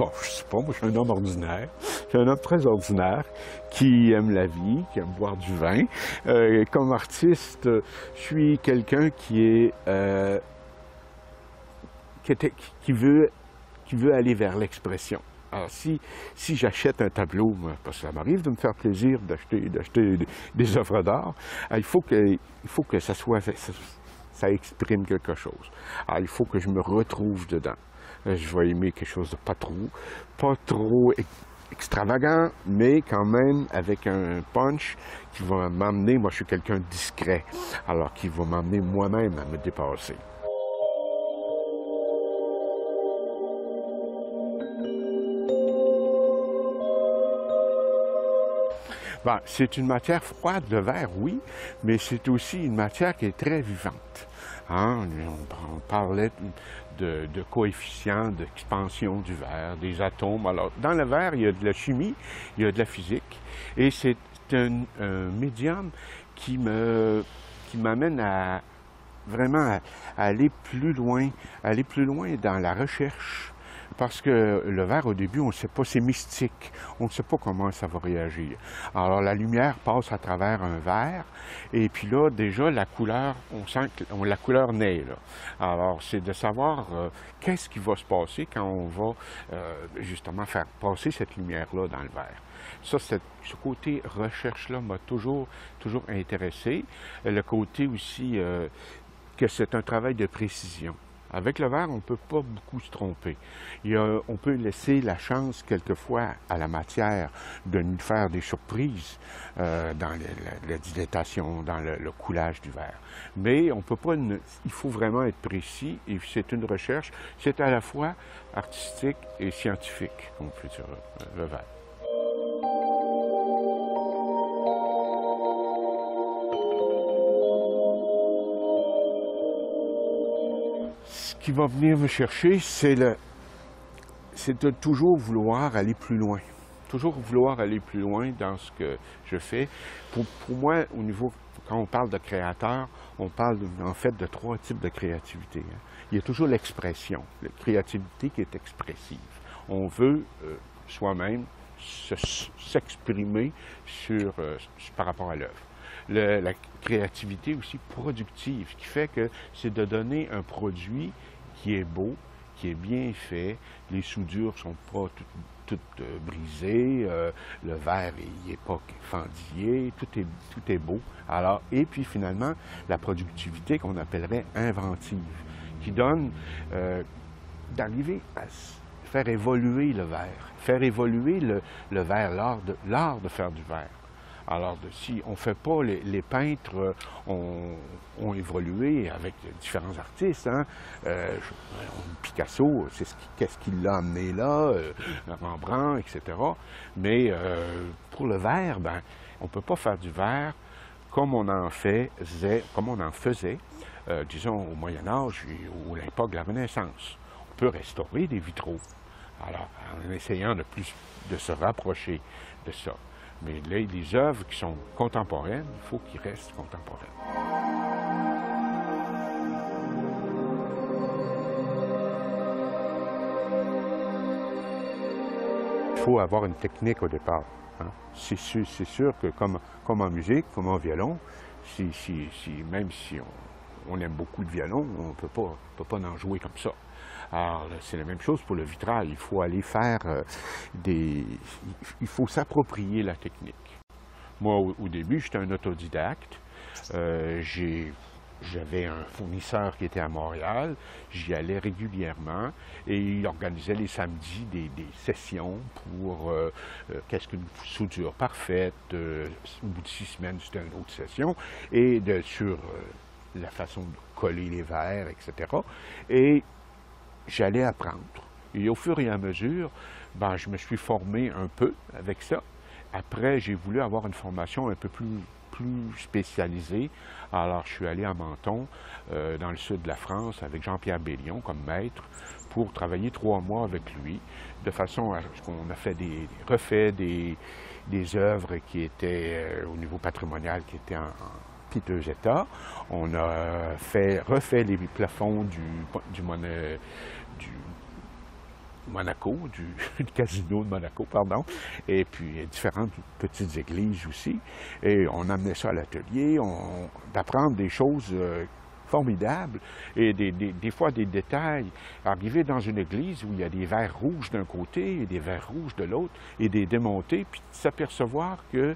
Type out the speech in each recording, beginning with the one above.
Bon, je sais pas, moi je suis un homme ordinaire. Je suis un homme très ordinaire qui aime la vie, qui aime boire du vin. Comme artiste, je suis quelqu'un qui veut aller vers l'expression. Alors, si j'achète un tableau, parce que ça m'arrive de me faire plaisir d'acheter des œuvres d'art, il faut que ça exprime quelque chose. Alors, il faut que je me retrouve dedans. Je vais aimer quelque chose de pas trop extravagant, mais quand même avec un punch qui va m'amener, moi je suis quelqu'un de discret, alors qui va m'amener moi-même à me dépasser. Bon, c'est une matière froide, le verre, oui, mais c'est aussi une matière qui est très vivante. Hein? On parlait de coefficients d'expansion du verre, des atomes. Alors, dans le verre, il y a de la chimie, il y a de la physique, et c'est un médium qui m'amène à vraiment à aller plus loin dans la recherche. Parce que le verre, au début, on ne sait pas, c'est mystique. On ne sait pas comment ça va réagir. Alors, la lumière passe à travers un verre, et puis là, déjà, la couleur, on sent que la couleur naît, là. Alors, c'est de savoir qu'est-ce qui va se passer quand on va justement faire passer cette lumière-là dans le verre. Ça, ce côté recherche-là m'a toujours intéressé. Le côté aussi que c'est un travail de précision. Avec le verre, on ne peut pas beaucoup se tromper. On peut laisser la chance, quelquefois, à la matière de nous faire des surprises dans la dilatation, dans le coulage du verre. Mais on peut pas. Il faut vraiment être précis, et c'est une recherche. C'est à la fois artistique et scientifique, comme on peut dire, le verre. Ce qui va venir me chercher, c'est de toujours vouloir aller plus loin. Toujours vouloir aller plus loin dans ce que je fais. Pour moi, quand on parle de créateur, on parle en fait de 3 types de créativité. Hein. Il y a toujours l'expression, la créativité qui est expressive. On veut soi-même s'exprimer par rapport à l'œuvre. La créativité aussi productive, qui fait que c'est de donner un produit qui est beau, qui est bien fait, les soudures ne sont pas toutes brisées, le verre n'est pas fendillé, tout est beau. Alors, et puis finalement, la productivité qu'on appellerait inventive, qui donne d'arriver à faire évoluer le verre, faire évoluer le verre, l'art de faire du verre. Alors, si on ne fait pas, les peintres ont évolué avec différents artistes. Hein? Picasso, qu'est-ce qui l'a amené là, Rembrandt, etc. Mais pour le verre, on ne peut pas faire du verre comme on en faisait, disons, au Moyen Âge ou à l'époque de la Renaissance. On peut restaurer des vitraux, alors en essayant de se rapprocher de ça. Mais les œuvres qui sont contemporaines, il faut qu'ils restent contemporaines. Il faut avoir une technique au départ. Hein. C'est sûr que comme en musique, comme en violon, même si on aime beaucoup de violon, on ne peut pas en jouer comme ça. Alors, c'est la même chose pour le vitrail. Il faut aller faire il faut s'approprier la technique. Moi, au début, j'étais un autodidacte. J'avais un fournisseur qui était à Montréal. J'y allais régulièrement et il organisait les samedis des sessions pour qu'est-ce qu'une soudure parfaite. Au bout de 6 semaines, c'était une autre session. Et sur la façon de coller les verres, etc. Et j'allais apprendre. Et au fur et à mesure, je me suis formé un peu avec ça. Après, j'ai voulu avoir une formation un peu plus spécialisée. Alors, je suis allé à Menton, dans le sud de la France, avec Jean-Pierre Bellion comme maître, pour travailler 3 mois avec lui, de façon à ce qu'on a refait des œuvres qui étaient au niveau patrimonial, qui étaient en piteux état. On a refait les plafonds Monaco, du casino de Monaco, pardon, et puis différentes petites églises aussi. Et on amenait ça à l'atelier, d'apprendre des choses formidables et des fois des détails. Arriver dans une église où il y a des verres rouges d'un côté et des verres rouges de l'autre et des démonter, puis s'apercevoir que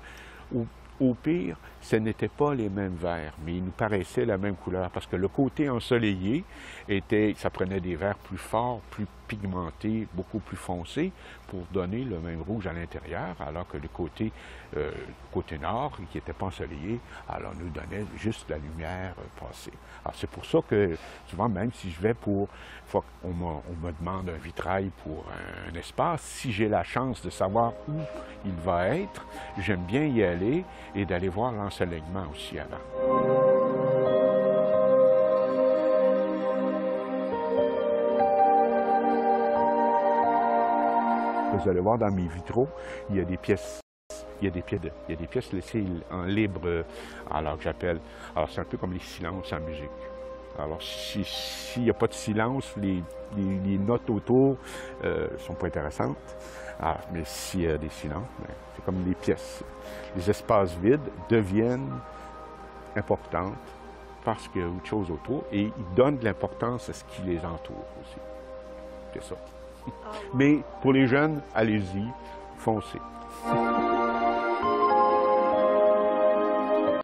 au pire, ce n'étaient pas les mêmes verres, mais ils nous paraissaient la même couleur, parce que le côté ensoleillé ça prenait des verres plus forts, plus pigmentés, beaucoup plus foncés, pour donner le même rouge à l'intérieur, alors que le côté nord, qui n'était pas ensoleillé, alors nous donnait juste la lumière passée. Alors c'est pour ça que, souvent, même si je vais on me demande un vitrail pour un espace, si j'ai la chance de savoir où il va être, j'aime bien y aller et d'aller voir l'ensoleillement aussi avant. Vous allez voir dans mes vitraux, il y a des pièces. Il y a des pièces laissées en libre, alors que j'appelle. Alors c'est un peu comme les silences en musique. Alors s'il n'y a pas de silence, les notes autour ne sont pas intéressantes. Alors, mais s'il y a des silences, c'est comme les pièces. Les espaces vides deviennent importantes parce qu'il y a autre chose autour et ils donnent de l'importance à ce qui les entoure aussi. C'est ça. Mais pour les jeunes, allez-y, foncez.